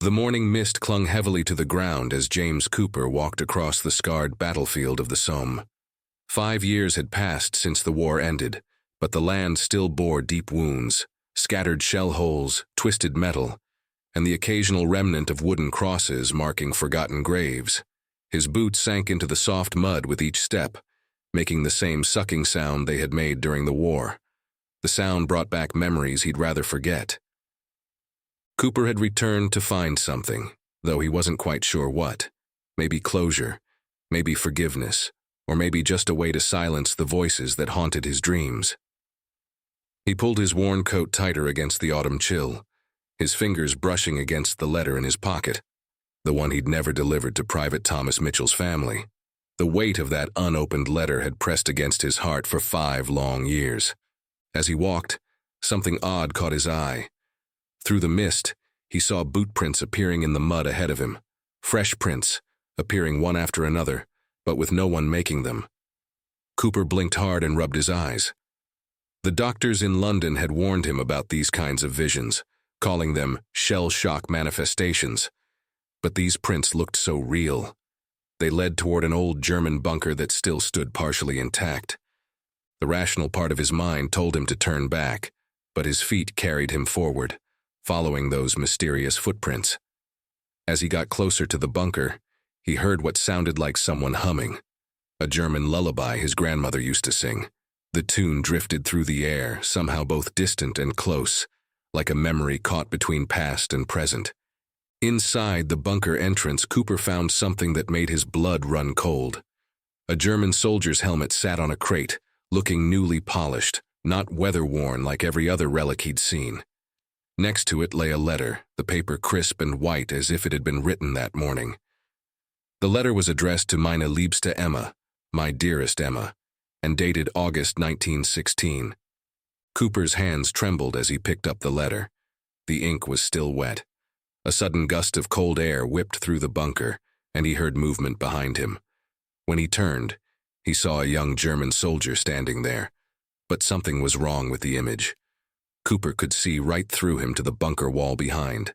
The morning mist clung heavily to the ground as James Cooper walked across the scarred battlefield of the Somme. 5 years had passed since the war ended, but the land still bore deep wounds, scattered shell holes, twisted metal, and the occasional remnant of wooden crosses marking forgotten graves. His boots sank into the soft mud with each step, making the same sucking sound they had made during the war. The sound brought back memories he'd rather forget. Cooper had returned to find something, though he wasn't quite sure what. Maybe closure, maybe forgiveness, or maybe just a way to silence the voices that haunted his dreams. He pulled his worn coat tighter against the autumn chill, his fingers brushing against the letter in his pocket, the one he'd never delivered to Private Thomas Mitchell's family. The weight of that unopened letter had pressed against his heart for 5 long years. As he walked, something odd caught his eye. Through the mist, he saw boot prints appearing in the mud ahead of him, fresh prints, appearing one after another, but with no one making them. Cooper blinked hard and rubbed his eyes. The doctors in London had warned him about these kinds of visions, calling them shell shock manifestations. But these prints looked so real. They led toward an old German bunker that still stood partially intact. The rational part of his mind told him to turn back, but his feet carried him forward, following those mysterious footprints. As he got closer to the bunker, he heard what sounded like someone humming, a German lullaby his grandmother used to sing. The tune drifted through the air, somehow both distant and close, like a memory caught between past and present. Inside the bunker entrance, Cooper found something that made his blood run cold. A German soldier's helmet sat on a crate, looking newly polished, not weather-worn like every other relic he'd seen. Next to it lay a letter, the paper crisp and white as if it had been written that morning. The letter was addressed to Meine liebste Emma, my dearest Emma, and dated August 1916. Cooper's hands trembled as he picked up the letter. The ink was still wet. A sudden gust of cold air whipped through the bunker, and he heard movement behind him. When he turned, he saw a young German soldier standing there, but something was wrong with the image. Cooper could see right through him to the bunker wall behind.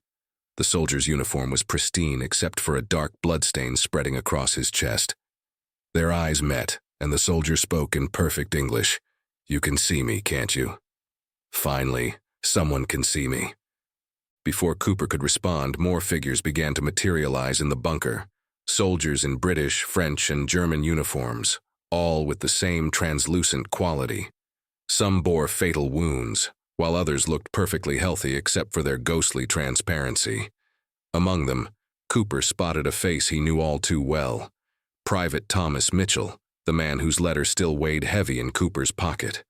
The soldier's uniform was pristine except for a dark bloodstain spreading across his chest. Their eyes met, and the soldier spoke in perfect English. "You can see me, can't you?" Finally, someone can see me. Before Cooper could respond, more figures began to materialize in the bunker. Soldiers in British, French, and German uniforms, all with the same translucent quality. Some bore fatal wounds, while others looked perfectly healthy except for their ghostly transparency. Among them, Cooper spotted a face he knew all too well. Private Thomas Mitchell, the man whose letter still weighed heavy in Cooper's pocket.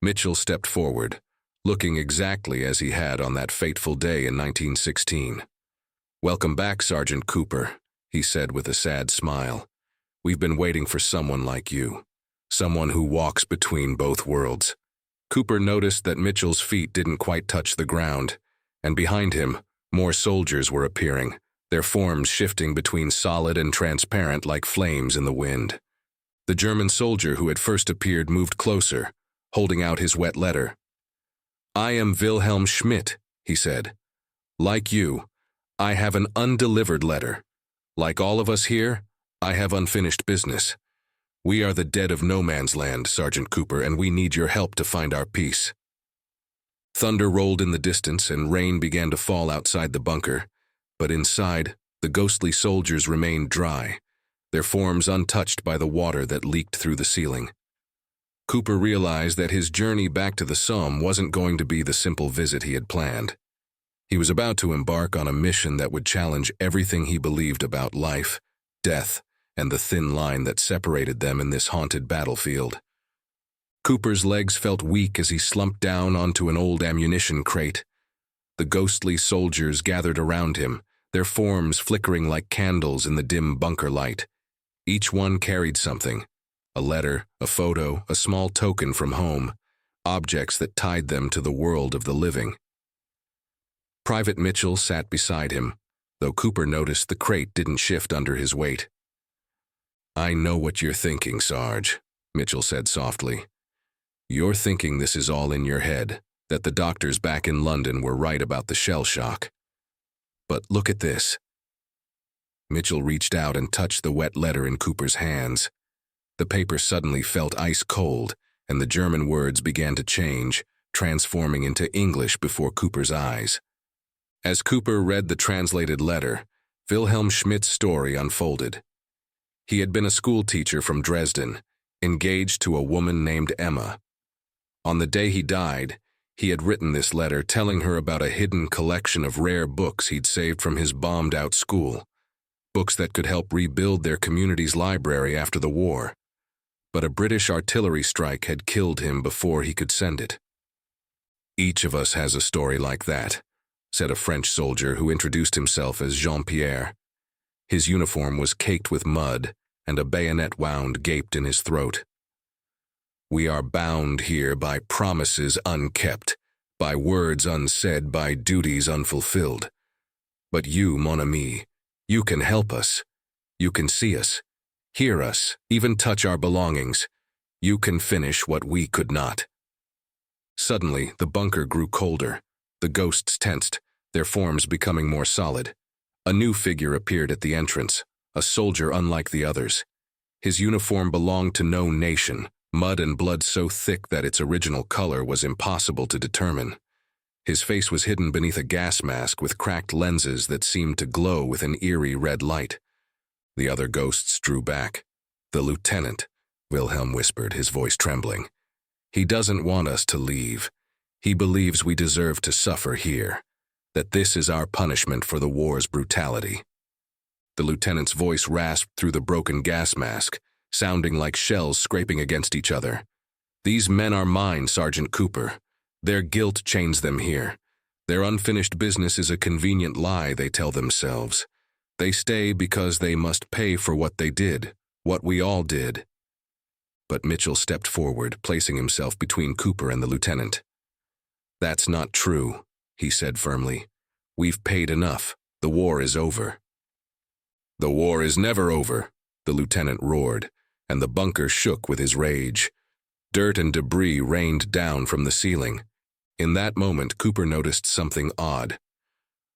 Mitchell stepped forward, looking exactly as he had on that fateful day in 1916. "Welcome back, Sergeant Cooper," he said with a sad smile. "We've been waiting for someone like you, someone who walks between both worlds." Cooper noticed that Mitchell's feet didn't quite touch the ground, and behind him, more soldiers were appearing, their forms shifting between solid and transparent like flames in the wind. The German soldier who had first appeared moved closer, holding out his wet letter. "I am Wilhelm Schmidt," he said. "Like you, I have an undelivered letter. Like all of us here, I have unfinished business. We are the dead of no man's land, Sergeant Cooper, and we need your help to find our peace." Thunder rolled in the distance and rain began to fall outside the bunker, but inside, the ghostly soldiers remained dry, their forms untouched by the water that leaked through the ceiling. Cooper realized that his journey back to the Somme wasn't going to be the simple visit he had planned. He was about to embark on a mission that would challenge everything he believed about life, death, and the thin line that separated them in this haunted battlefield. Cooper's legs felt weak as he slumped down onto an old ammunition crate. The ghostly soldiers gathered around him, their forms flickering like candles in the dim bunker light. Each one carried something. A letter, a photo, a small token from home, objects that tied them to the world of the living. Private Mitchell sat beside him, though Cooper noticed the crate didn't shift under his weight. "I know what you're thinking, Sarge," Mitchell said softly. "You're thinking this is all in your head, that the doctors back in London were right about the shell shock. But look at this. Mitchell reached out and touched the wet letter in Cooper's hands. The paper suddenly felt ice cold, and the German words began to change, transforming into English before Cooper's eyes. As Cooper read the translated letter, Wilhelm Schmidt's story unfolded. He had been a schoolteacher from Dresden, engaged to a woman named Emma. On the day he died, he had written this letter telling her about a hidden collection of rare books he'd saved from his bombed-out school, books that could help rebuild their community's library after the war. But a British artillery strike had killed him before he could send it. "Each of us has a story like that," said a French soldier who introduced himself as Jean-Pierre. His uniform was caked with mud, and a bayonet wound gaped in his throat. "We are bound here by promises unkept, by words unsaid, by duties unfulfilled. But you, mon ami, you can help us. You can see us, hear us, even touch our belongings. You can finish what we could not." Suddenly, the bunker grew colder. The ghosts tensed, their forms becoming more solid. A new figure appeared at the entrance, a soldier unlike the others. His uniform belonged to no nation, mud and blood so thick that its original color was impossible to determine. His face was hidden beneath a gas mask with cracked lenses that seemed to glow with an eerie red light. The other ghosts drew back. "The lieutenant," Wilhelm whispered, his voice trembling. "He doesn't want us to leave. He believes we deserve to suffer here, that this is our punishment for the war's brutality." The lieutenant's voice rasped through the broken gas mask, sounding like shells scraping against each other. "These men are mine, Sergeant Cooper. Their guilt chains them here. Their unfinished business is a convenient lie they tell themselves. They stay because they must pay for what they did, what we all did." But Mitchell stepped forward, placing himself between Cooper and the lieutenant. "That's not true," he said firmly. "We've paid enough. The war is over." "The war is never over," the lieutenant roared, and the bunker shook with his rage. Dirt and debris rained down from the ceiling. In that moment, Cooper noticed something odd.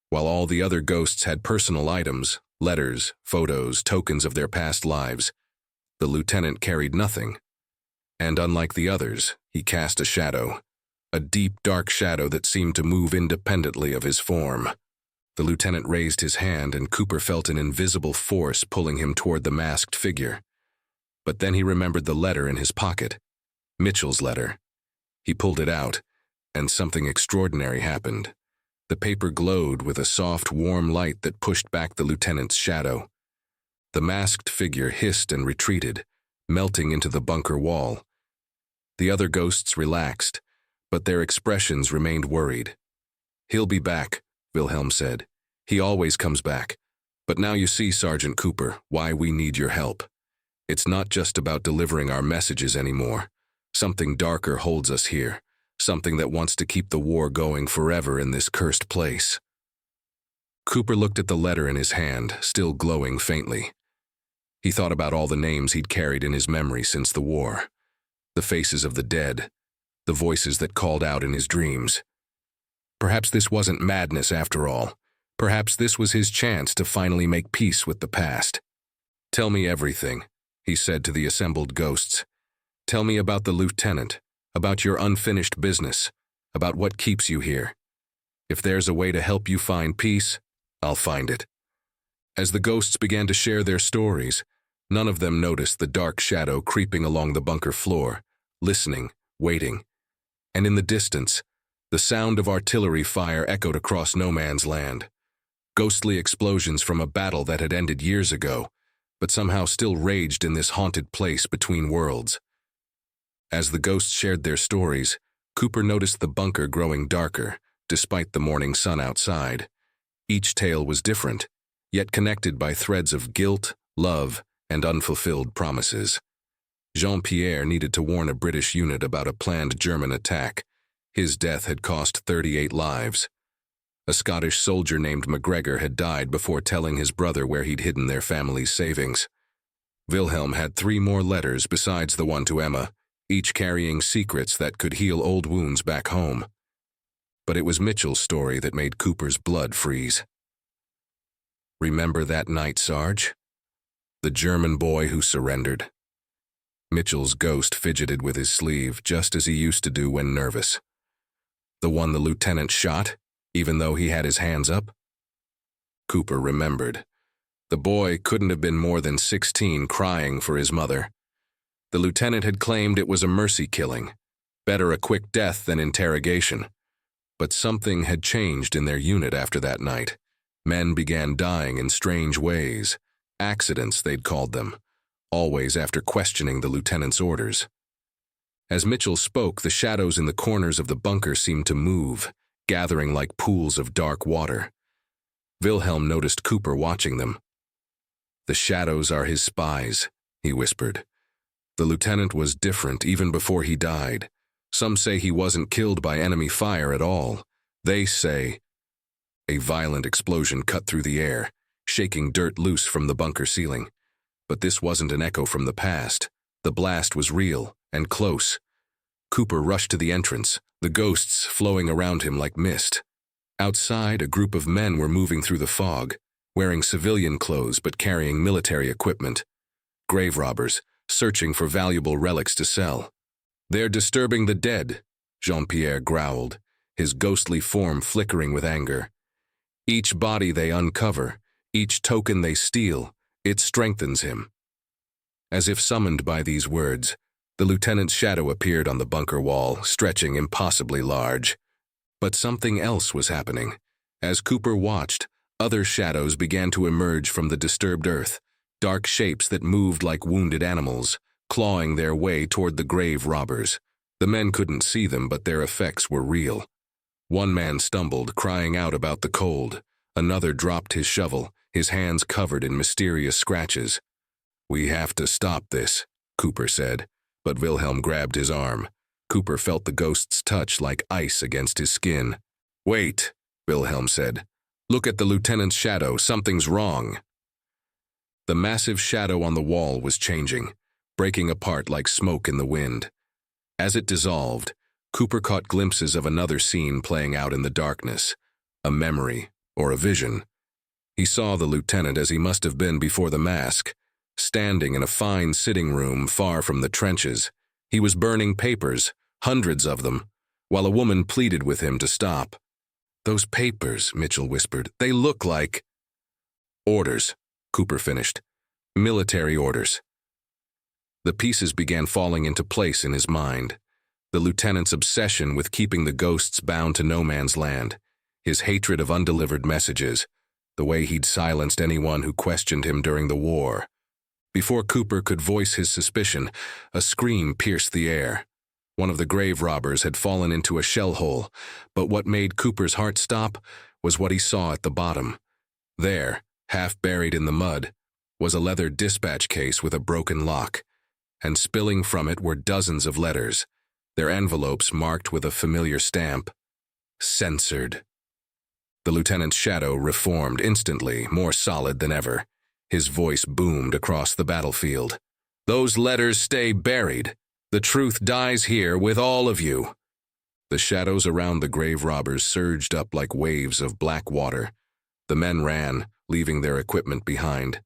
While all the other ghosts had personal items, letters, photos, tokens of their past lives, the lieutenant carried nothing. And unlike the others, he cast a shadow, a deep, dark shadow that seemed to move independently of his form. The lieutenant raised his hand, and Cooper felt an invisible force pulling him toward the masked figure. But then he remembered the letter in his pocket, Mitchell's letter. He pulled it out, and something extraordinary happened. The paper glowed with a soft, warm light that pushed back the lieutenant's shadow. The masked figure hissed and retreated, melting into the bunker wall. The other ghosts relaxed, but their expressions remained worried. "He'll be back," Wilhelm said. "He always comes back. But now you see, Sergeant Cooper, why we need your help. It's not just about delivering our messages anymore. Something darker holds us here, something that wants to keep the war going forever in this cursed place." Cooper looked at the letter in his hand, still glowing faintly. He thought about all the names he'd carried in his memory since the war, the faces of the dead, the voices that called out in his dreams. Perhaps this wasn't madness after all. Perhaps this was his chance to finally make peace with the past. "Tell me everything," he said to the assembled ghosts. "Tell me about the lieutenant, about your unfinished business, about what keeps you here. If there's a way to help you find peace, I'll find it." As the ghosts began to share their stories, none of them noticed the dark shadow creeping along the bunker floor, listening, waiting. And in the distance, the sound of artillery fire echoed across no man's land. Ghostly explosions from a battle that had ended years ago, but somehow still raged in this haunted place between worlds. As the ghosts shared their stories, Cooper noticed the bunker growing darker, despite the morning sun outside. Each tale was different, yet connected by threads of guilt, love, and unfulfilled promises. Jean-Pierre needed to warn a British unit about a planned German attack. His death had cost 38 lives. A Scottish soldier named MacGregor had died before telling his brother where he'd hidden their family's savings. Wilhelm had 3 more letters besides the one to Emma, each carrying secrets that could heal old wounds back home. But it was Mitchell's story that made Cooper's blood freeze. Remember that night, Sarge? The German boy who surrendered. Mitchell's ghost fidgeted with his sleeve, just as he used to do when nervous. The one the lieutenant shot, even though he had his hands up? Cooper remembered. The boy couldn't have been more than 16, crying for his mother. The lieutenant had claimed it was a mercy killing. Better a quick death than interrogation. But something had changed in their unit after that night. Men began dying in strange ways. Accidents, they'd called them. Always after questioning the lieutenant's orders. As Mitchell spoke, the shadows in the corners of the bunker seemed to move, gathering like pools of dark water. Wilhelm noticed Cooper watching them. "The shadows are his spies," he whispered. "The lieutenant was different even before he died. Some say he wasn't killed by enemy fire at all. They say—" A violent explosion cut through the air, shaking dirt loose from the bunker ceiling. But this wasn't an echo from the past. The blast was real and close. Cooper rushed to the entrance, the ghosts flowing around him like mist. Outside, a group of men were moving through the fog, wearing civilian clothes but carrying military equipment. Grave robbers, searching for valuable relics to sell. "They're disturbing the dead," Jean-Pierre growled, his ghostly form flickering with anger. "Each body they uncover, each token they steal, it strengthens him." As if summoned by these words, the lieutenant's shadow appeared on the bunker wall, stretching impossibly large. But something else was happening. As Cooper watched, other shadows began to emerge from the disturbed earth, dark shapes that moved like wounded animals, clawing their way toward the grave robbers. The men couldn't see them, but their effects were real. One man stumbled, crying out about the cold. Another dropped his shovel, his hands covered in mysterious scratches. "We have to stop this," Cooper said, but Wilhelm grabbed his arm. Cooper felt the ghost's touch like ice against his skin. "Wait," Wilhelm said. "Look at the lieutenant's shadow. Something's wrong." The massive shadow on the wall was changing, breaking apart like smoke in the wind. As it dissolved, Cooper caught glimpses of another scene playing out in the darkness, a memory or a vision. He saw the lieutenant as he must have been before the mask, standing in a fine sitting room far from the trenches. He was burning papers, hundreds of them, while a woman pleaded with him to stop. "Those papers," Mitchell whispered, "they look like—" "Orders," Cooper finished. "Military orders." The pieces began falling into place in his mind. The lieutenant's obsession with keeping the ghosts bound to no man's land, his hatred of undelivered messages, the way he'd silenced anyone who questioned him during the war. Before Cooper could voice his suspicion, a scream pierced the air. One of the grave robbers had fallen into a shell hole, but what made Cooper's heart stop was what he saw at the bottom. There, half buried in the mud, was a leather dispatch case with a broken lock, and spilling from it were dozens of letters, their envelopes marked with a familiar stamp. "Censored." The lieutenant's shadow reformed instantly, more solid than ever. His voice boomed across the battlefield. "Those letters stay buried. The truth dies here with all of you." The shadows around the grave robbers surged up like waves of black water. The men ran, leaving their equipment behind.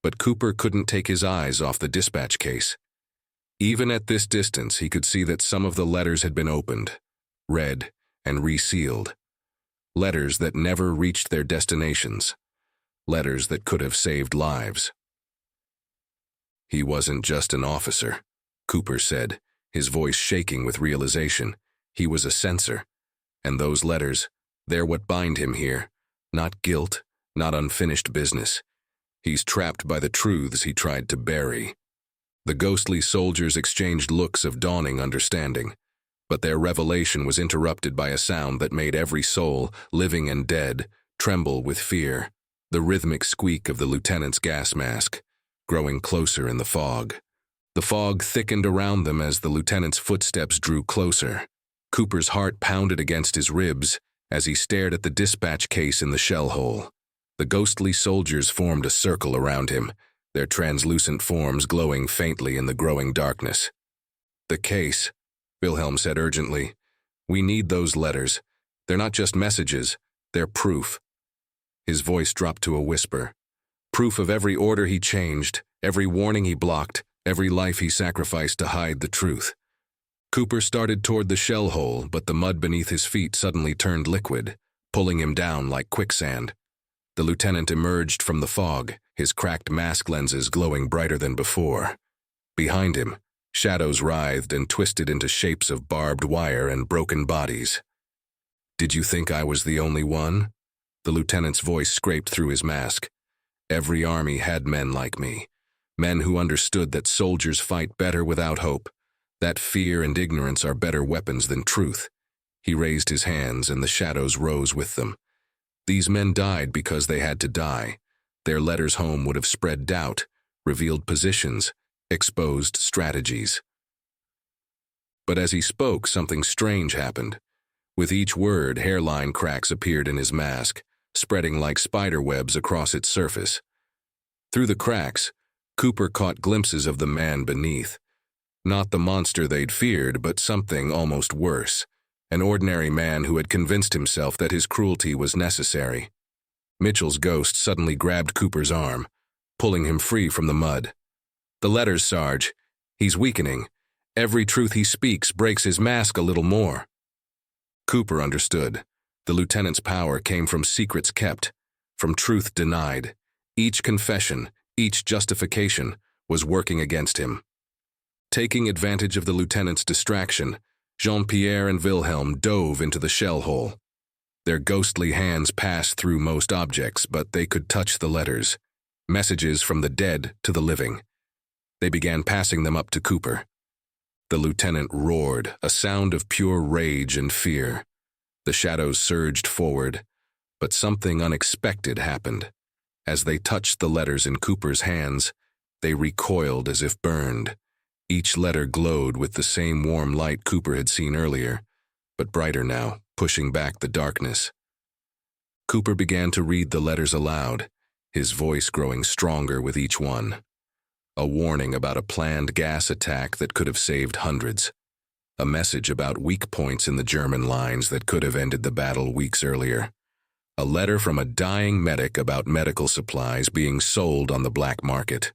But Cooper couldn't take his eyes off the dispatch case. Even at this distance, he could see that some of the letters had been opened, read, and resealed. Letters that never reached their destinations. Letters that could have saved lives. "He wasn't just an officer," Cooper said, his voice shaking with realization. "He was a censor. And those letters, they're what bind him here. Not guilt, not unfinished business. He's trapped by the truths he tried to bury." The ghostly soldiers exchanged looks of dawning understanding, but their revelation was interrupted by a sound that made every soul, living and dead, tremble with fear. The rhythmic squeak of the lieutenant's gas mask, growing closer in the fog. The fog thickened around them as the lieutenant's footsteps drew closer. Cooper's heart pounded against his ribs as he stared at the dispatch case in the shell hole. The ghostly soldiers formed a circle around him, their translucent forms glowing faintly in the growing darkness. "The case," Wilhelm said urgently. "We need those letters. They're not just messages, they're proof." His voice dropped to a whisper. Proof of every order he changed, every warning he blocked, every life he sacrificed to hide the truth. Cooper started toward the shell hole, but the mud beneath his feet suddenly turned liquid, pulling him down like quicksand. The lieutenant emerged from the fog, his cracked mask lenses glowing brighter than before. Behind him, shadows writhed and twisted into shapes of barbed wire and broken bodies. "Did you think I was the only one?" The lieutenant's voice scraped through his mask. "Every army had men like me, men who understood that soldiers fight better without hope, that fear and ignorance are better weapons than truth." He raised his hands, and the shadows rose with them. These men died because they had to die. Their letters home would have spread doubt, revealed positions, exposed strategies. But as he spoke, something strange happened. With each word, hairline cracks appeared in his mask, spreading like spider webs across its surface. Through the cracks, Cooper caught glimpses of the man beneath. Not the monster they'd feared, but something almost worse. An ordinary man who had convinced himself that his cruelty was necessary. Mitchell's ghost suddenly grabbed Cooper's arm, pulling him free from the mud. "The letters, Sarge. He's weakening. Every truth he speaks breaks his mask a little more." Cooper understood. The lieutenant's power came from secrets kept, from truth denied. Each confession, each justification, was working against him. Taking advantage of the lieutenant's distraction, Jean-Pierre and Wilhelm dove into the shell hole. Their ghostly hands passed through most objects, but they could touch the letters, messages from the dead to the living. They began passing them up to Cooper. The lieutenant roared, a sound of pure rage and fear. The shadows surged forward, but something unexpected happened. As they touched the letters in Cooper's hands, they recoiled as if burned. Each letter glowed with the same warm light Cooper had seen earlier, but brighter now, pushing back the darkness. Cooper began to read the letters aloud, his voice growing stronger with each one. A warning about a planned gas attack that could have saved hundreds. A message about weak points in the German lines that could have ended the battle weeks earlier. A letter from a dying medic about medical supplies being sold on the black market.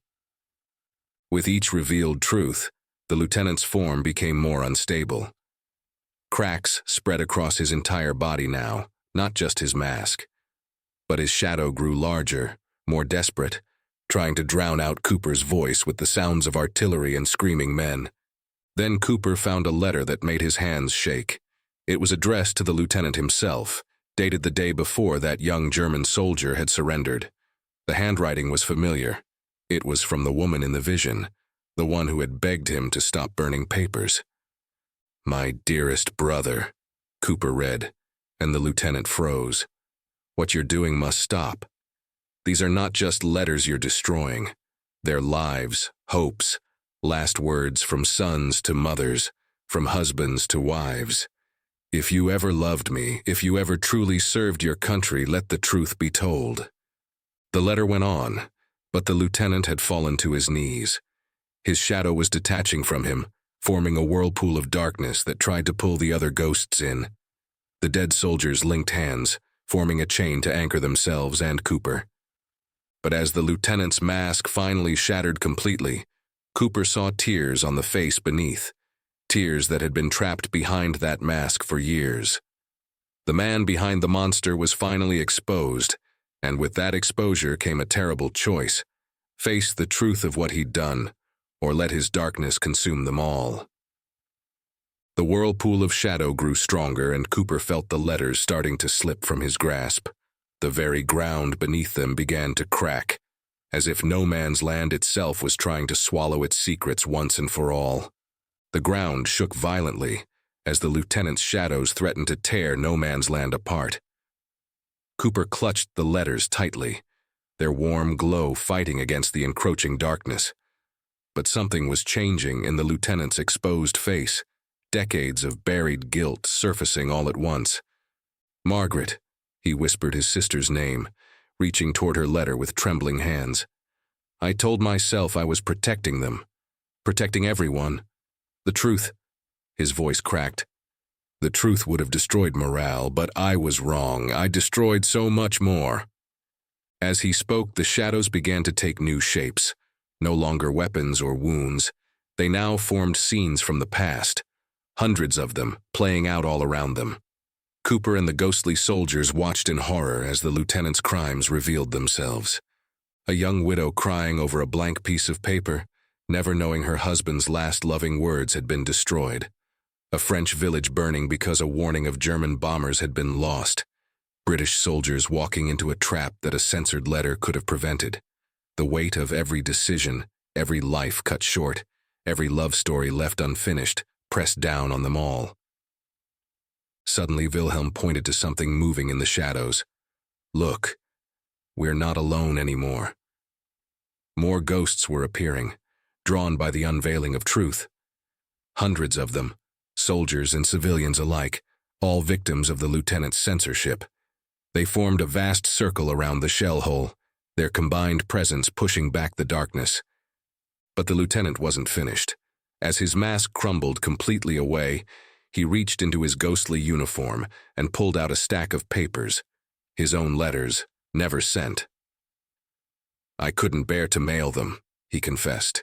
With each revealed truth, the lieutenant's form became more unstable. Cracks spread across his entire body now, not just his mask. But his shadow grew larger, more desperate, trying to drown out Cooper's voice with the sounds of artillery and screaming men. Then Cooper found a letter that made his hands shake. It was addressed to the lieutenant himself, dated the day before that young German soldier had surrendered. The handwriting was familiar. It was from the woman in the vision, the one who had begged him to stop burning papers. "My dearest brother," Cooper read, and the lieutenant froze. "What you're doing must stop. These are not just letters you're destroying. They're lives, hopes, last words from sons to mothers, from husbands to wives. If you ever loved me, if you ever truly served your country, let the truth be told." The letter went on, but the lieutenant had fallen to his knees. His shadow was detaching from him, forming a whirlpool of darkness that tried to pull the other ghosts in. The dead soldiers linked hands, forming a chain to anchor themselves and Cooper. But as the lieutenant's mask finally shattered completely, Cooper saw tears on the face beneath, tears that had been trapped behind that mask for years. The man behind the monster was finally exposed, and with that exposure came a terrible choice: face the truth of what he'd done, or let his darkness consume them all. The whirlpool of shadow grew stronger, and Cooper felt the letters starting to slip from his grasp. The very ground beneath them began to crack, as if no man's land itself was trying to swallow its secrets once and for all. The ground shook violently, as the lieutenant's shadows threatened to tear no man's land apart. Cooper clutched the letters tightly, their warm glow fighting against the encroaching darkness. But something was changing in the lieutenant's exposed face, decades of buried guilt surfacing all at once. "Margaret," he whispered his sister's name, reaching toward her letter with trembling hands. "I told myself I was protecting them, protecting everyone. The truth," his voice cracked. "The truth would have destroyed morale, but I was wrong. I destroyed so much more." As he spoke, the shadows began to take new shapes. No longer weapons or wounds. They now formed scenes from the past, hundreds of them, playing out all around them. Cooper and the ghostly soldiers watched in horror as the lieutenant's crimes revealed themselves. A young widow crying over a blank piece of paper, never knowing her husband's last loving words had been destroyed. A French village burning because a warning of German bombers had been lost. British soldiers walking into a trap that a censored letter could have prevented. The weight of every decision, every life cut short, every love story left unfinished, pressed down on them all. Suddenly, Wilhelm pointed to something moving in the shadows. "Look, we're not alone anymore." More ghosts were appearing, drawn by the unveiling of truth. Hundreds of them, soldiers and civilians alike, all victims of the lieutenant's censorship. They formed a vast circle around the shell hole, their combined presence pushing back the darkness. But the lieutenant wasn't finished. As his mask crumbled completely away, he reached into his ghostly uniform and pulled out a stack of papers, his own letters, never sent. "I couldn't bear to mail them," he confessed.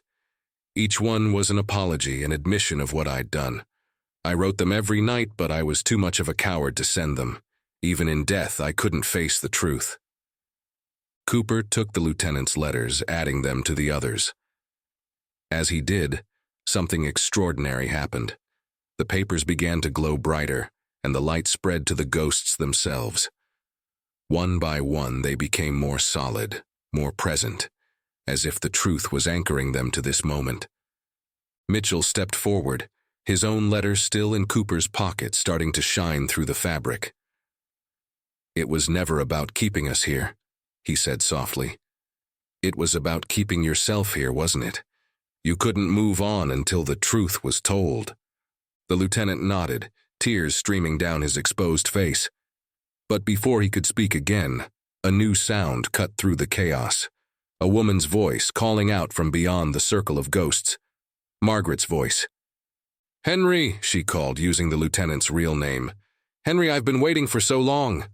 "Each one was an apology, an admission of what I'd done. I wrote them every night, but I was too much of a coward to send them. Even in death, I couldn't face the truth." Cooper took the lieutenant's letters, adding them to the others. As he did, something extraordinary happened. The papers began to glow brighter, and the light spread to the ghosts themselves. One by one, they became more solid, more present, as if the truth was anchoring them to this moment. Mitchell stepped forward, his own letters still in Cooper's pocket, starting to shine through the fabric. "It was never about keeping us here," he said softly. "It was about keeping yourself here, wasn't it? You couldn't move on until the truth was told." The lieutenant nodded, tears streaming down his exposed face. But before he could speak again, a new sound cut through the chaos. A woman's voice calling out from beyond the circle of ghosts. Margaret's voice. "Henry," she called, using the lieutenant's real name. "Henry, I've been waiting for so long."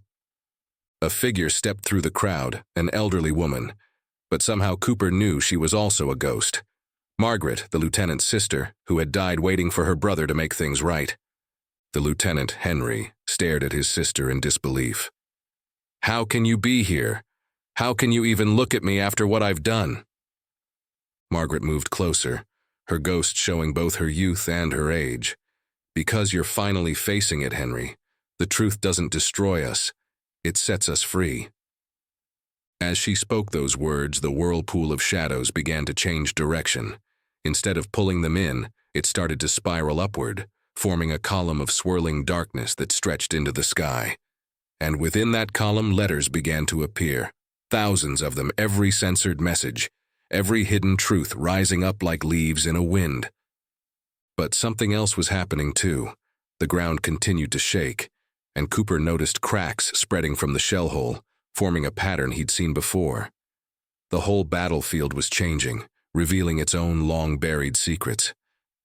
A figure stepped through the crowd, an elderly woman, but somehow Cooper knew she was also a ghost. Margaret, the lieutenant's sister, who had died waiting for her brother to make things right. The lieutenant, Henry, stared at his sister in disbelief. "How can you be here? How can you even look at me after what I've done?" Margaret moved closer, her ghost showing both her youth and her age. "Because you're finally facing it, Henry. The truth doesn't destroy us. It sets us free." As she spoke those words, the whirlpool of shadows began to change direction. Instead of pulling them in, it started to spiral upward, forming a column of swirling darkness that stretched into the sky. And within that column, letters began to appear. Thousands of them, every censored message, every hidden truth rising up like leaves in a wind. But something else was happening too. The ground continued to shake, and Cooper noticed cracks spreading from the shell hole, forming a pattern he'd seen before. The whole battlefield was changing, revealing its own long-buried secrets.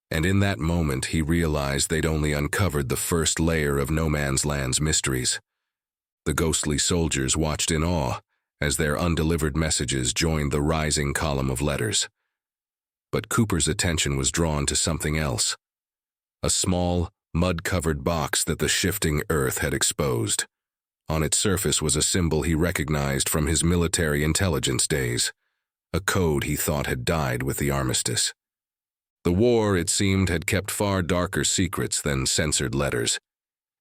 And in that moment, he realized they'd only uncovered the first layer of No Man's Land's mysteries. The ghostly soldiers watched in awe as their undelivered messages joined the rising column of letters. But Cooper's attention was drawn to something else. A small, mud-covered box that the shifting earth had exposed. On its surface was a symbol he recognized from his military intelligence days, a code he thought had died with the armistice. The war, it seemed, had kept far darker secrets than censored letters,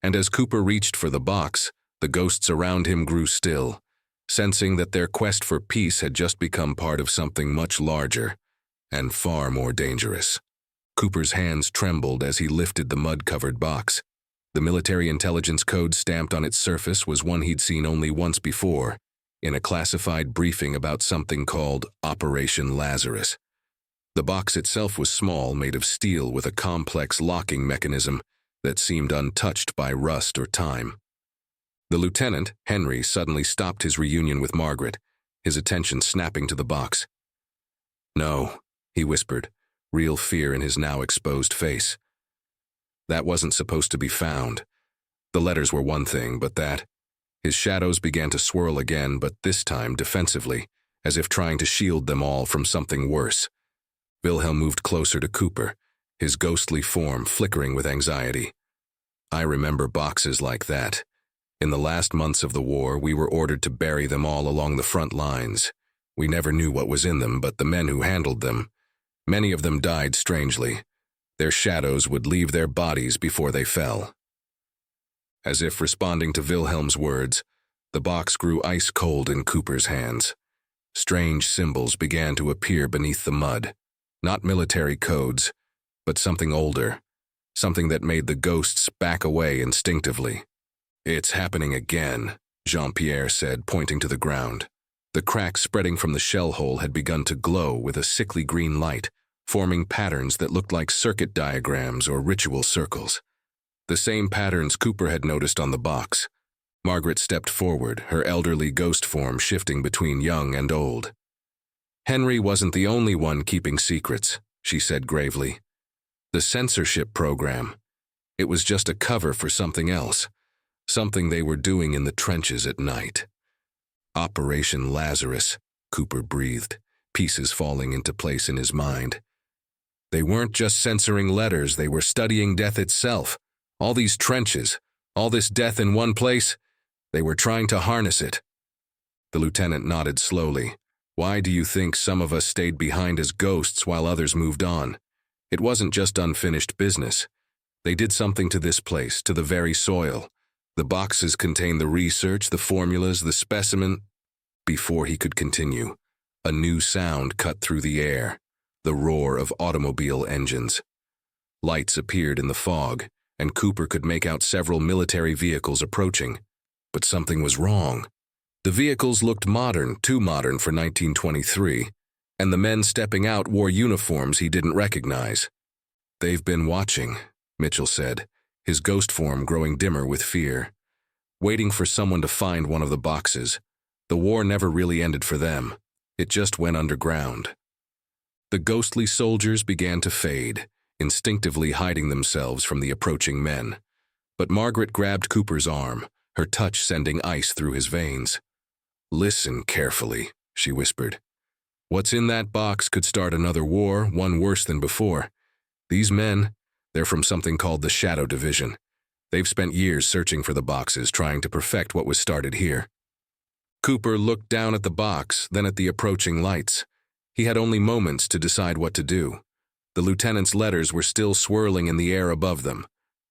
and as Cooper reached for the box, the ghosts around him grew still, sensing that their quest for peace had just become part of something much larger and far more dangerous. Cooper's hands trembled as he lifted the mud-covered box. The military intelligence code stamped on its surface was one he'd seen only once before, in a classified briefing about something called Operation Lazarus. The box itself was small, made of steel with a complex locking mechanism that seemed untouched by rust or time. The lieutenant, Henry, suddenly stopped his reunion with Margaret, his attention snapping to the box. "No," he whispered, real fear in his now exposed face. "That wasn't supposed to be found. The letters were one thing, but that His shadows began to swirl again, but this time defensively, as if trying to shield them all from something worse. Wilhelm moved closer to Cooper, his ghostly form flickering with anxiety. I remember boxes like that. In the last months of the war, we were ordered to bury them all along the front lines. We never knew what was in them, but the men who handled them, many of them died strangely. Their shadows would leave their bodies before they fell. As if responding to Wilhelm's words, the box grew ice-cold in Cooper's hands. Strange symbols began to appear beneath the mud. Not military codes, but something older, something that made the ghosts back away instinctively. "It's happening again," Jean-Pierre said, pointing to the ground. The cracks spreading from the shell hole had begun to glow with a sickly green light, forming patterns that looked like circuit diagrams or ritual circles. The same patterns Cooper had noticed on the box. Margaret stepped forward, her elderly ghost form shifting between young and old. "Henry wasn't the only one keeping secrets," she said gravely. "The censorship program. It was just a cover for something else, something they were doing in the trenches at night." "Operation Lazarus," Cooper breathed, pieces falling into place in his mind. They weren't just censoring letters, they were studying death itself. All these trenches, all this death in one place, they were trying to harness it. The lieutenant nodded slowly. "Why do you think some of us stayed behind as ghosts while others moved on? It wasn't just unfinished business. They did something to this place, to the very soil. The boxes contained the research, the formulas, the specimen." Before he could continue, a new sound cut through the air, the roar of automobile engines. Lights appeared in the fog, and Cooper could make out several military vehicles approaching. But something was wrong. The vehicles looked modern, too modern for 1923, and the men stepping out wore uniforms he didn't recognize. "They've been watching," Mitchell said, his ghost form growing dimmer with fear. "Waiting for someone to find one of the boxes. The war never really ended for them. It just went underground." The ghostly soldiers began to fade, instinctively hiding themselves from the approaching men. But Margaret grabbed Cooper's arm, her touch sending ice through his veins. "Listen carefully," she whispered. "What's in that box could start another war, one worse than before. These men, they're from something called the Shadow Division. They've spent years searching for the boxes, trying to perfect what was started here." Cooper looked down at the box, then at the approaching lights. He had only moments to decide what to do. The lieutenant's letters were still swirling in the air above them,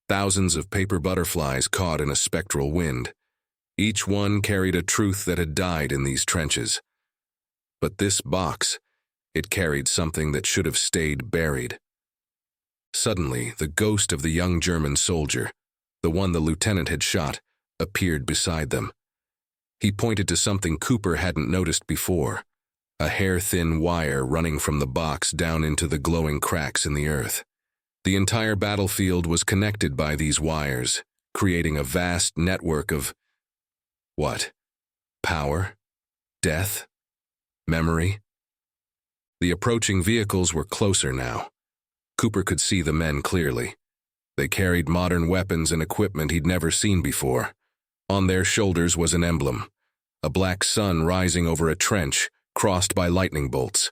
thousands of paper butterflies caught in a spectral wind. Each one carried a truth that had died in these trenches. But this box, it carried something that should have stayed buried. Suddenly, the ghost of the young German soldier, the one the lieutenant had shot, appeared beside them. He pointed to something Cooper hadn't noticed before, a hair-thin wire running from the box down into the glowing cracks in the earth. The entire battlefield was connected by these wires, creating a vast network of... what? Power? Death? Memory? The approaching vehicles were closer now. Cooper could see the men clearly. They carried modern weapons and equipment he'd never seen before. On their shoulders was an emblem, a black sun rising over a trench, crossed by lightning bolts.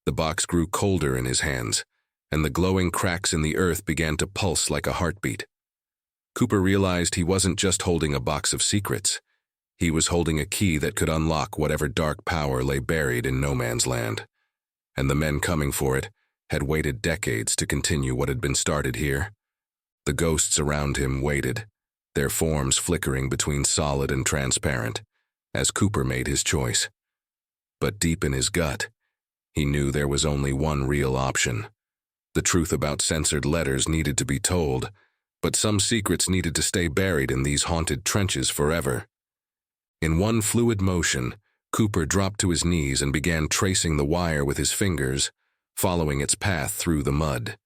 The box grew colder in his hands, and the glowing cracks in the earth began to pulse like a heartbeat. Cooper realized he wasn't just holding a box of secrets. He was holding a key that could unlock whatever dark power lay buried in no man's land. And the men coming for it had waited decades to continue what had been started here. The ghosts around him waited, their forms flickering between solid and transparent, as Cooper made his choice. But deep in his gut, he knew there was only one real option. The truth about censored letters needed to be told, but some secrets needed to stay buried in these haunted trenches forever. In one fluid motion, Cooper dropped to his knees and began tracing the wire with his fingers, following its path through the mud.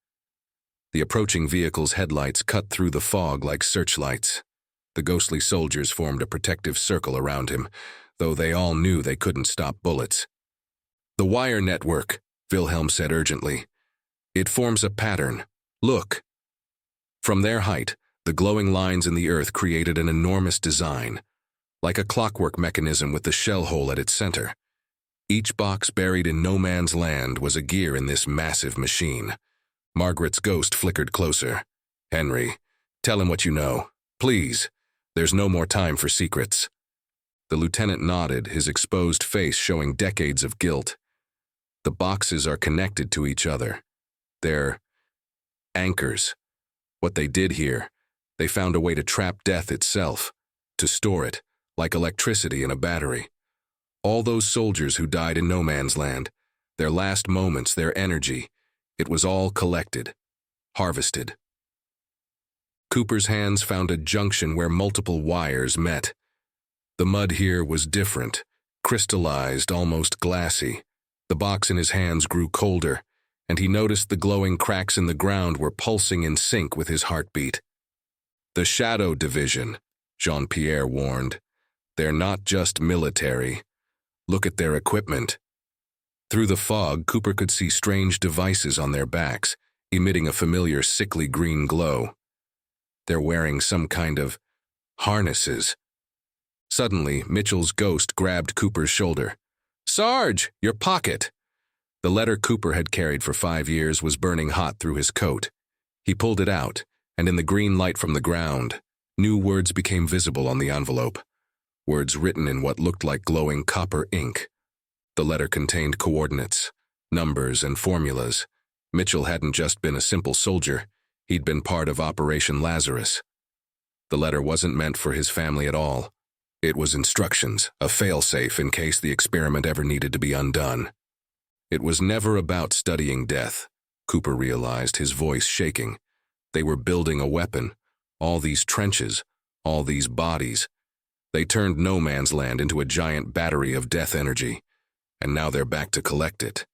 The approaching vehicle's headlights cut through the fog like searchlights. The ghostly soldiers formed a protective circle around him, though they all knew they couldn't stop bullets. "The wire network," Wilhelm said urgently. "It forms a pattern. Look." From their height, the glowing lines in the earth created an enormous design, like a clockwork mechanism with the shell hole at its center. Each box buried in no man's land was a gear in this massive machine. Margaret's ghost flickered closer. "Henry, tell him what you know. Please. There's no more time for secrets." The lieutenant nodded, his exposed face showing decades of guilt. "The boxes are connected to each other. They're anchors. What they did here, they found a way to trap death itself, to store it, like electricity in a battery. All those soldiers who died in no man's land, their last moments, their energy, it was all collected, harvested." Cooper's hands found a junction where multiple wires met. The mud here was different, crystallized, almost glassy. The box in his hands grew colder, and he noticed the glowing cracks in the ground were pulsing in sync with his heartbeat. "The Shadow Division," Jean-Pierre warned. "They're not just military. Look at their equipment." Through the fog, Cooper could see strange devices on their backs, emitting a familiar sickly green glow. They're wearing some kind of harnesses. Suddenly, Mitchell's ghost grabbed Cooper's shoulder. "Sarge, your pocket!" The letter Cooper had carried for 5 years was burning hot through his coat. He pulled it out, and in the green light from the ground, new words became visible on the envelope. Words written in what looked like glowing copper ink. The letter contained coordinates, numbers, and formulas. Mitchell hadn't just been a simple soldier. He'd been part of Operation Lazarus. The letter wasn't meant for his family at all. It was instructions, a failsafe in case the experiment ever needed to be undone. It was never about studying death, Cooper realized, his voice shaking. They were building a weapon. All these trenches, all these bodies. They turned no man's land into a giant battery of death energy, and now they're back to collect it.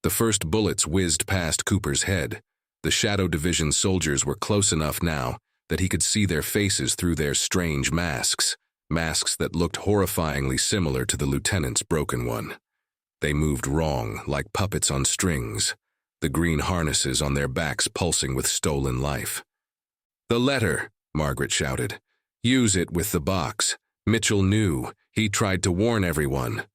The first bullets whizzed past Cooper's head. The Shadow Division soldiers were close enough now that he could see their faces through their strange masks, masks that looked horrifyingly similar to the lieutenant's broken one. They moved wrong, like puppets on strings, the green harnesses on their backs pulsing with stolen life. "The letter," Margaret shouted. "Use it with the box. Mitchell knew. He tried to warn everyone."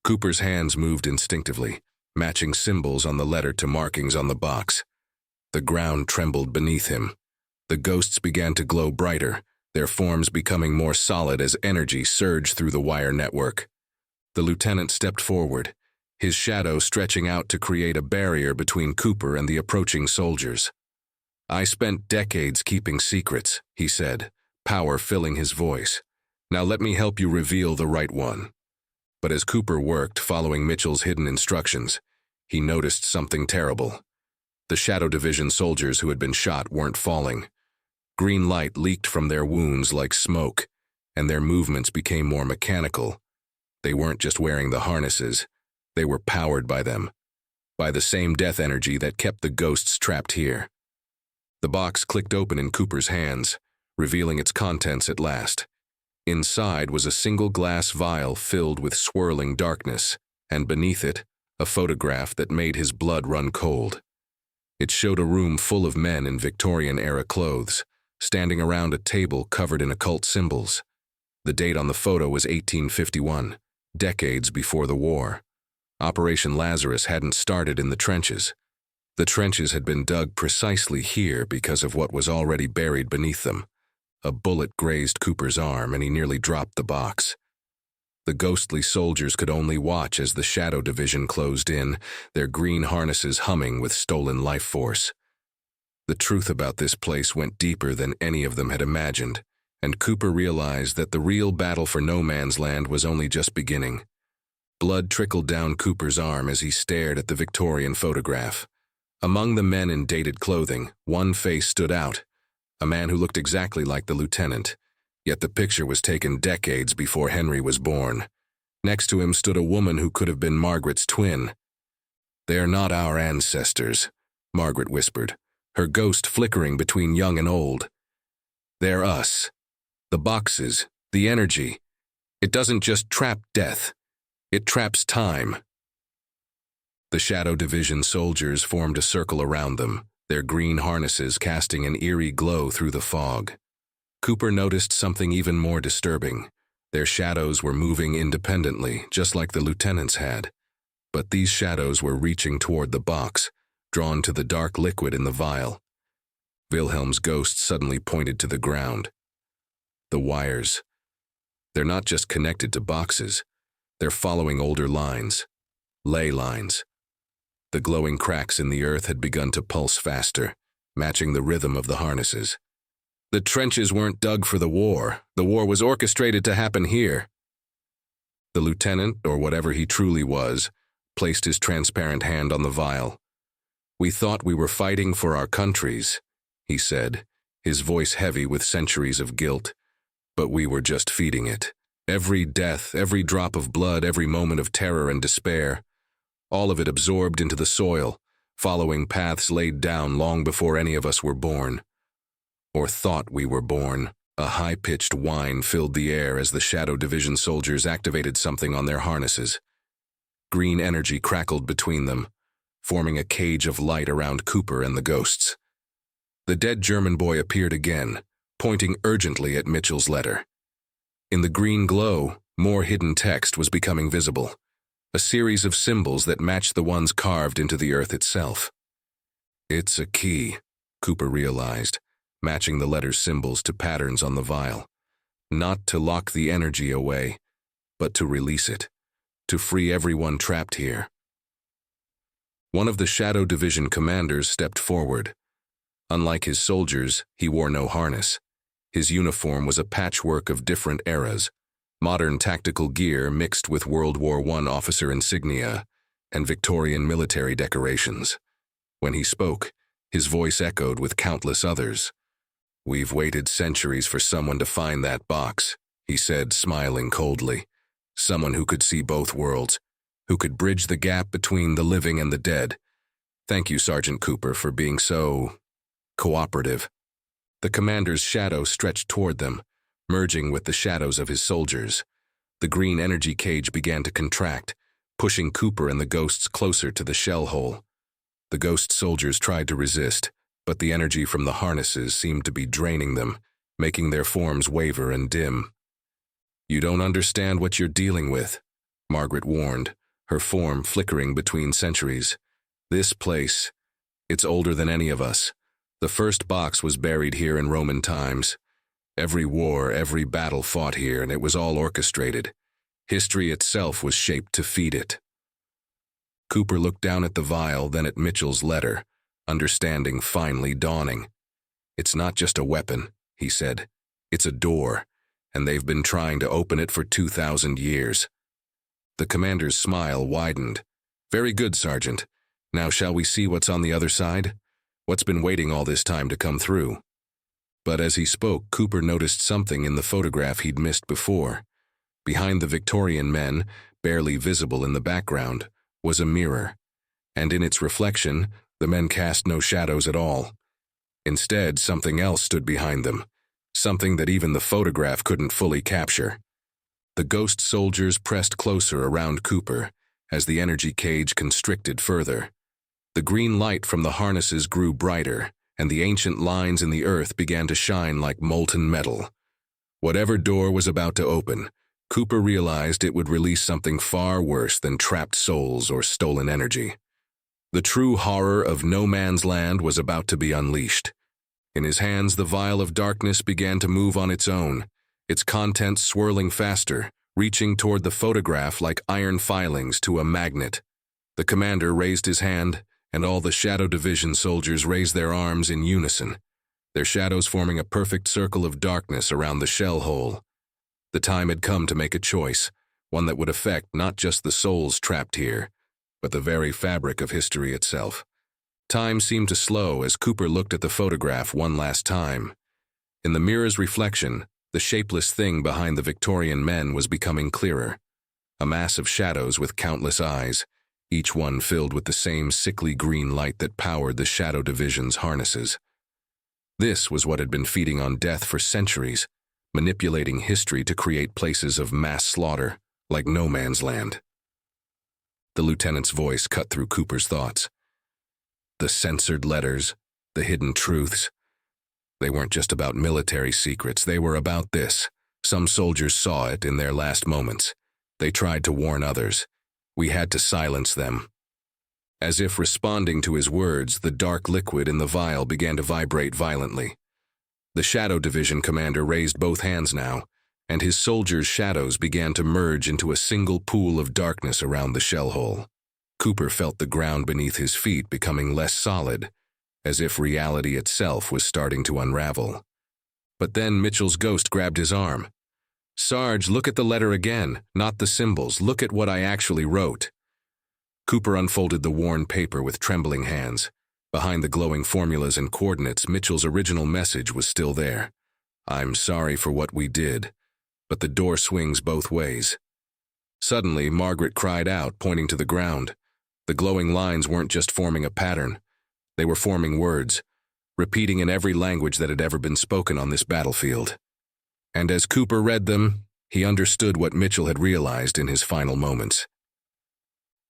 Cooper's hands moved instinctively, matching symbols on the letter to markings on the box. The ground trembled beneath him. The ghosts began to glow brighter, their forms becoming more solid as energy surged through the wire network. The lieutenant stepped forward, his shadow stretching out to create a barrier between Cooper and the approaching soldiers. "I spent decades keeping secrets," he said, power filling his voice. "Now let me help you reveal the right one." But as Cooper worked, following Mitchell's hidden instructions, he noticed something terrible. The Shadow Division soldiers who had been shot weren't falling. Green light leaked from their wounds like smoke, and their movements became more mechanical. They weren't just wearing the harnesses, they were powered by them, by the same death energy that kept the ghosts trapped here. The box clicked open in Cooper's hands, revealing its contents at last. Inside was a single glass vial filled with swirling darkness, and beneath it, a photograph that made his blood run cold. It showed a room full of men in Victorian-era clothes, standing around a table covered in occult symbols. The date on the photo was 1851, decades before the war. Operation Lazarus hadn't started in the trenches. The trenches had been dug precisely here because of what was already buried beneath them. A bullet grazed Cooper's arm, and he nearly dropped the box. The ghostly soldiers could only watch as the Shadow Division closed in, their green harnesses humming with stolen life force. The truth about this place went deeper than any of them had imagined, and Cooper realized that the real battle for no man's land was only just beginning. Blood trickled down Cooper's arm as he stared at the Victorian photograph. Among the men in dated clothing, one face stood out, a man who looked exactly like the lieutenant, yet the picture was taken decades before Henry was born. Next to him stood a woman who could have been Margaret's twin. "They're not our ancestors," Margaret whispered, her ghost flickering between young and old. "They're us. The boxes, the energy. It doesn't just trap death, it traps time." The Shadow Division soldiers formed a circle around them, their green harnesses casting an eerie glow through the fog. Cooper noticed something even more disturbing, Their shadows were moving independently, just like the lieutenants had. But these shadows were reaching toward the box, drawn to the dark liquid in the vial. Wilhelm's ghost suddenly pointed to the ground. The wires. They're not just connected to boxes. They're following older lines. Ley lines. The glowing cracks in the earth had begun to pulse faster, matching the rhythm of the harnesses. The trenches weren't dug for the war. The war was orchestrated to happen here. The lieutenant, or whatever he truly was, placed his transparent hand on the vial. "We thought we were fighting for our countries," he said, his voice heavy with centuries of guilt. "But we were just feeding it. Every death, every drop of blood, every moment of terror and despair, all of it absorbed into the soil, following paths laid down long before any of us were born. Or thought we were born." A high-pitched whine filled the air as the Shadow Division soldiers activated something on their harnesses. Green energy crackled between them, forming a cage of light around Cooper and the ghosts. The dead German boy appeared again, pointing urgently at Mitchell's letter. In the green glow, more hidden text was becoming visible, a series of symbols that matched the ones carved into the earth itself. "It's a key," Cooper realized, matching the letter's symbols to patterns on the vial. Not to lock the energy away, but to release it, to free everyone trapped here. One of the Shadow Division commanders stepped forward. Unlike his soldiers, he wore no harness. His uniform was a patchwork of different eras, modern tactical gear mixed with World War I officer insignia and Victorian military decorations. When he spoke, his voice echoed with countless others. "We've waited centuries for someone to find that box," he said, smiling coldly. "Someone who could see both worlds, who could bridge the gap between the living and the dead. Thank you, Sergeant Cooper, for being so cooperative." The commander's shadow stretched toward them, merging with the shadows of his soldiers. The green energy cage began to contract, pushing Cooper and the ghosts closer to the shell hole. The ghost soldiers tried to resist, but the energy from the harnesses seemed to be draining them, making their forms waver and dim. "You don't understand what you're dealing with," Margaret warned, her form flickering between centuries. "This place, it's older than any of us. The first box was buried here in Roman times. Every war, every battle fought here, and it was all orchestrated. History itself was shaped to feed it." Cooper looked down at the vial, then at Mitchell's letter, understanding finally dawning. "It's not just a weapon," he said. "It's a door, and they've been trying to open it for 2,000 years. The commander's smile widened. "Very good, Sergeant. Now shall we see what's on the other side? What's been waiting all this time to come through?" But as he spoke, Cooper noticed something in the photograph he'd missed before. Behind the Victorian men, barely visible in the background, was a mirror, and in its reflection, the men cast no shadows at all. Instead, something else stood behind them, something that even the photograph couldn't fully capture. The ghost soldiers pressed closer around Cooper as the energy cage constricted further. The green light from the harnesses grew brighter, and the ancient lines in the earth began to shine like molten metal. Whatever door was about to open, Cooper realized it would release something far worse than trapped souls or stolen energy. The true horror of no man's land was about to be unleashed. In his hands, the vial of darkness began to move on its own, its contents swirling faster, reaching toward the photograph like iron filings to a magnet. The commander raised his hand, and all the Shadow Division soldiers raised their arms in unison, their shadows forming a perfect circle of darkness around the shell hole. The time had come to make a choice, one that would affect not just the souls trapped here, but the very fabric of history itself. Time seemed to slow as Cooper looked at the photograph one last time. In the mirror's reflection, the shapeless thing behind the Victorian men was becoming clearer. A mass of shadows with countless eyes, each one filled with the same sickly green light that powered the Shadow Division's harnesses. This was what had been feeding on death for centuries, manipulating history to create places of mass slaughter, like no man's land. The lieutenant's voice cut through Cooper's thoughts. The censored letters, the hidden truths. They weren't just about military secrets, they were about this, Some soldiers saw it in their last moments. They tried to warn others. We had to silence them. As if responding to his words, the dark liquid in the vial began to vibrate violently. The Shadow Division commander raised both hands now, and his soldiers' shadows began to merge into a single pool of darkness around the shell hole. Cooper felt the ground beneath his feet becoming less solid, as if reality itself was starting to unravel. But then Mitchell's ghost grabbed his arm. "Sarge, look at the letter again, not the symbols. Look at what I actually wrote." Cooper unfolded the worn paper with trembling hands. Behind the glowing formulas and coordinates, Mitchell's original message was still there. "I'm sorry for what we did, but the door swings both ways." Suddenly, Margaret cried out, pointing to the ground. The glowing lines weren't just forming a pattern. They were forming words, repeating in every language that had ever been spoken on this battlefield. And as Cooper read them, he understood what Mitchell had realized in his final moments.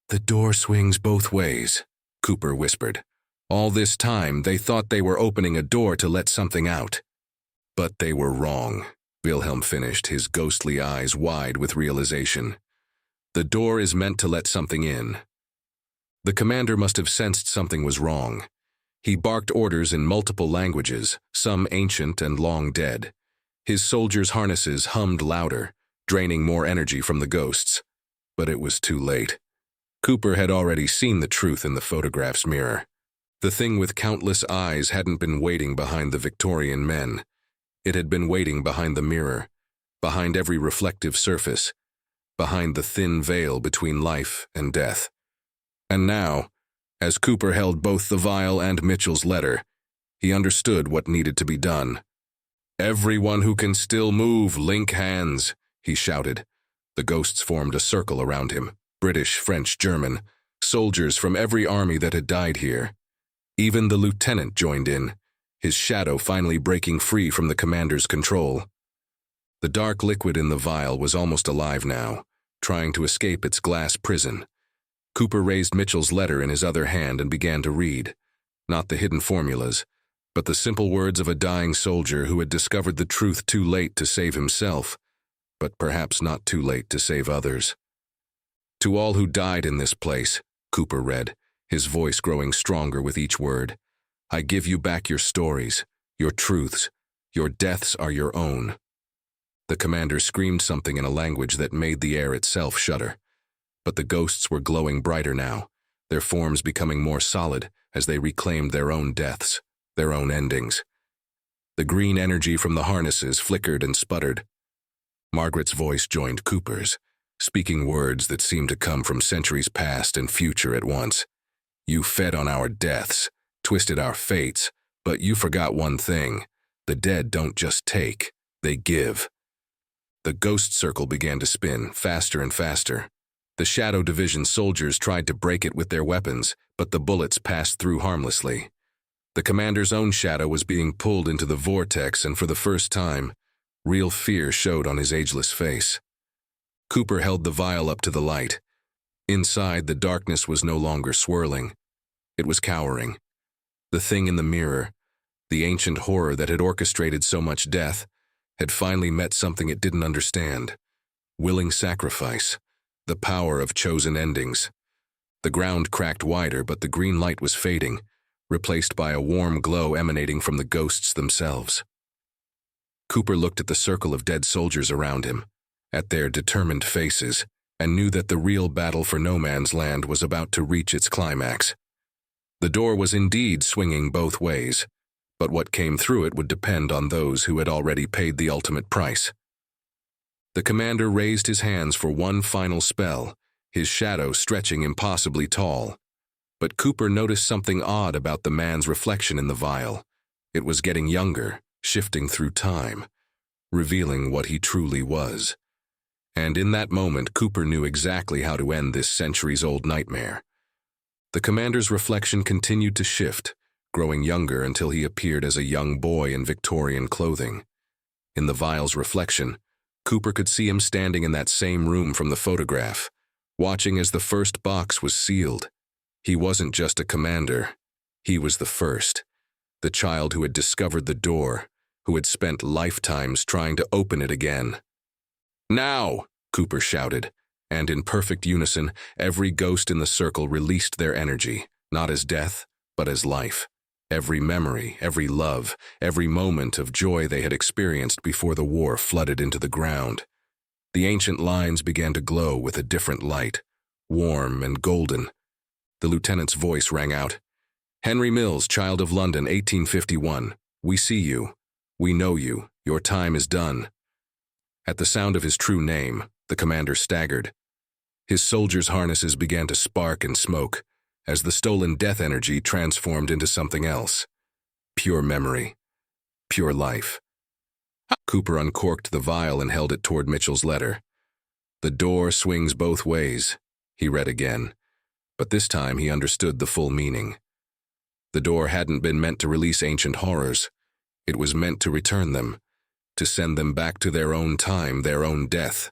"The door swings both ways," Cooper whispered. "All this time, they thought they were opening a door to let something out. But they were wrong," Wilhelm finished, his ghostly eyes wide with realization. "The door is meant to let something in." The commander must have sensed something was wrong. He barked orders in multiple languages, some ancient and long dead. His soldiers' harnesses hummed louder, draining more energy from the ghosts. But it was too late. Cooper had already seen the truth in the photograph's mirror. The thing with countless eyes hadn't been waiting behind the Victorian men. It had been waiting behind the mirror, behind every reflective surface, behind the thin veil between life and death. And now, as Cooper held both the vial and Mitchell's letter, he understood what needed to be done. "Everyone who can still move, link hands," he shouted. The ghosts formed a circle around him. British, French, German, soldiers from every army that had died here. Even the lieutenant joined in, his shadow finally breaking free from the commander's control. The dark liquid in the vial was almost alive now, trying to escape its glass prison. Cooper raised Mitchell's letter in his other hand and began to read, not the hidden formulas, but the simple words of a dying soldier who had discovered the truth too late to save himself, but perhaps not too late to save others. "To all who died in this place," Cooper read, his voice growing stronger with each word, "I give you back your stories, your truths. Your deaths are your own." The commander screamed something in a language that made the air itself shudder. But the ghosts were glowing brighter now, their forms becoming more solid as they reclaimed their own deaths, their own endings. The green energy from the harnesses flickered and sputtered. Margaret's voice joined Cooper's, speaking words that seemed to come from centuries past and future at once. "You fed on our deaths, twisted our fates, but you forgot one thing. The dead don't just take, they give." The ghost circle began to spin, faster and faster. The Shadow Division soldiers tried to break it with their weapons, but the bullets passed through harmlessly. The commander's own shadow was being pulled into the vortex, and for the first time, real fear showed on his ageless face. Cooper held the vial up to the light. Inside, the darkness was no longer swirling. It was cowering. The thing in the mirror, the ancient horror that had orchestrated so much death, had finally met something it didn't understand. Willing sacrifice. The power of chosen endings. The ground cracked wider, but the green light was fading, replaced by a warm glow emanating from the ghosts themselves. Cooper looked at the circle of dead soldiers around him, at their determined faces, and knew that the real battle for no man's land was about to reach its climax. The door was indeed swinging both ways, but what came through it would depend on those who had already paid the ultimate price. The commander raised his hands for one final spell, his shadow stretching impossibly tall. But Cooper noticed something odd about the man's reflection in the vial. It was getting younger, shifting through time, revealing what he truly was. And in that moment, Cooper knew exactly how to end this centuries-old nightmare. The commander's reflection continued to shift, growing younger until he appeared as a young boy in Victorian clothing. In the vial's reflection, Cooper could see him standing in that same room from the photograph, watching as the first box was sealed. He wasn't just a commander. He was the first, the child who had discovered the door, who had spent lifetimes trying to open it again. "Now!" Cooper shouted, and in perfect unison, every ghost in the circle released their energy, not as death, but as life. Every memory, every love, every moment of joy they had experienced before the war flooded into the ground. The ancient lines began to glow with a different light, warm and golden. The lieutenant's voice rang out. "Henry Mills, child of London, 1851. We see you. We know you. Your time is done." At the sound of his true name, the commander staggered. His soldiers' harnesses began to spark and smoke, as the stolen death energy transformed into something else. Pure memory. Pure life. Cooper uncorked the vial and held it toward Mitchell's letter. "The door swings both ways," he read again, but this time he understood the full meaning. The door hadn't been meant to release ancient horrors. It was meant to return them, to send them back to their own time, their own death.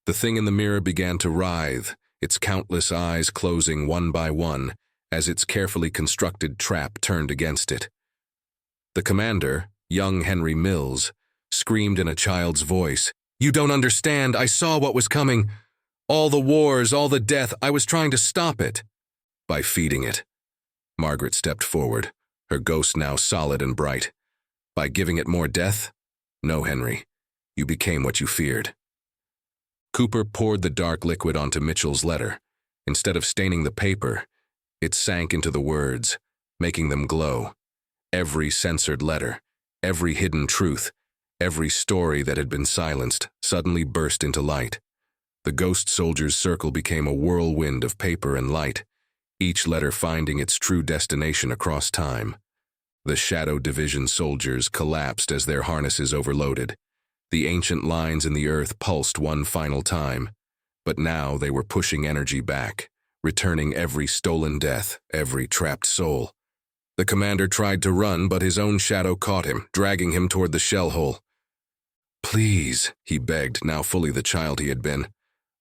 The thing in the mirror began to writhe, its countless eyes closing one by one as its carefully constructed trap turned against it. The commander, young Henry Mills, screamed in a child's voice, "You don't understand. I saw what was coming. All the wars, all the death. I was trying to stop it." "By feeding it." Margaret stepped forward, her ghost now solid and bright. "By giving it more death? No, Henry. You became what you feared." Cooper poured the dark liquid onto Mitchell's letter. Instead of staining the paper, it sank into the words, making them glow. Every censored letter, every hidden truth, every story that had been silenced suddenly burst into light. The ghost soldier's circle became a whirlwind of paper and light, each letter finding its true destination across time. The Shadow Division soldiers collapsed as their harnesses overloaded. The ancient lines in the earth pulsed one final time, but now they were pushing energy back, returning every stolen death, every trapped soul. The commander tried to run, but his own shadow caught him, dragging him toward the shell hole. "Please," he begged, now fully the child he had been.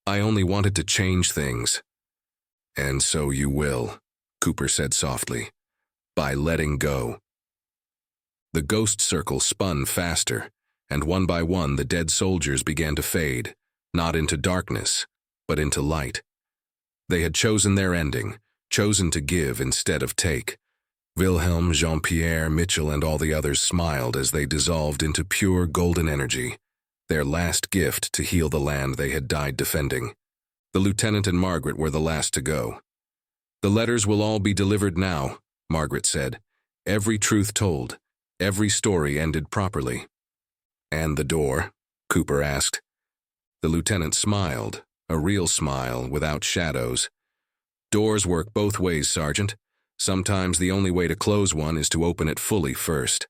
"I only wanted to change things." "And so you will," Cooper said softly, "by letting go." The ghost circle spun faster, and one by one the dead soldiers began to fade, not into darkness, but into light. They had chosen their ending, chosen to give instead of take. Wilhelm, Jean-Pierre, Mitchell, and all the others smiled as they dissolved into pure golden energy, their last gift to heal the land they had died defending. The lieutenant and Margaret were the last to go. "The letters will all be delivered now," Margaret said. "Every truth told, every story ended properly." "And the door?" Cooper asked. The lieutenant smiled, a real smile without shadows. "Doors work both ways, Sergeant. Sometimes the only way to close one is to open it fully first."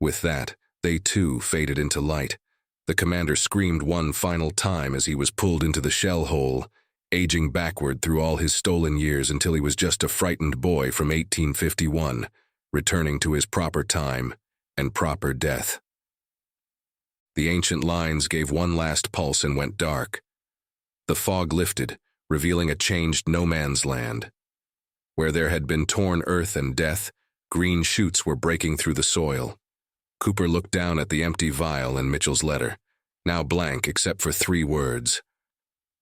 With that, they too faded into light. The commander screamed one final time as he was pulled into the shell hole, aging backward through all his stolen years until he was just a frightened boy from 1851, returning to his proper time and proper death. The ancient lines gave one last pulse and went dark. The fog lifted, revealing a changed no-man's land. Where there had been torn earth and death, green shoots were breaking through the soil. Cooper looked down at the empty vial and Mitchell's letter, now blank except for 3 words.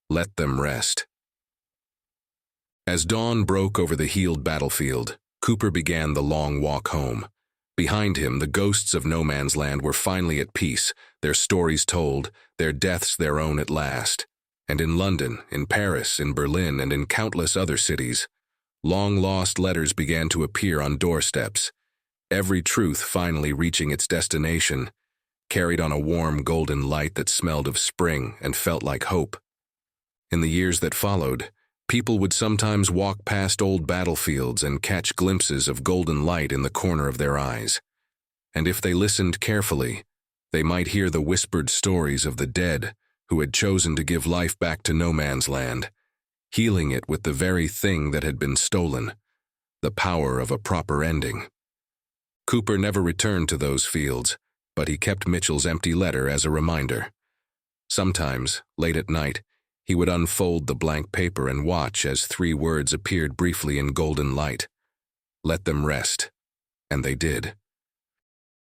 "Let them rest." As dawn broke over the healed battlefield, Cooper began the long walk home. Behind him, the ghosts of no man's land were finally at peace, their stories told, their deaths their own at last. And in London, in Paris, in Berlin, and in countless other cities, long-lost letters began to appear on doorsteps, every truth finally reaching its destination, carried on a warm golden light that smelled of spring and felt like hope. In the years that followed, people would sometimes walk past old battlefields and catch glimpses of golden light in the corner of their eyes. And if they listened carefully, they might hear the whispered stories of the dead who had chosen to give life back to no man's land, healing it with the very thing that had been stolen, the power of a proper ending. Cooper never returned to those fields, but he kept Mitchell's empty letter as a reminder. Sometimes, late at night, he would unfold the blank paper and watch as 3 words appeared briefly in golden light. Let them rest. And they did.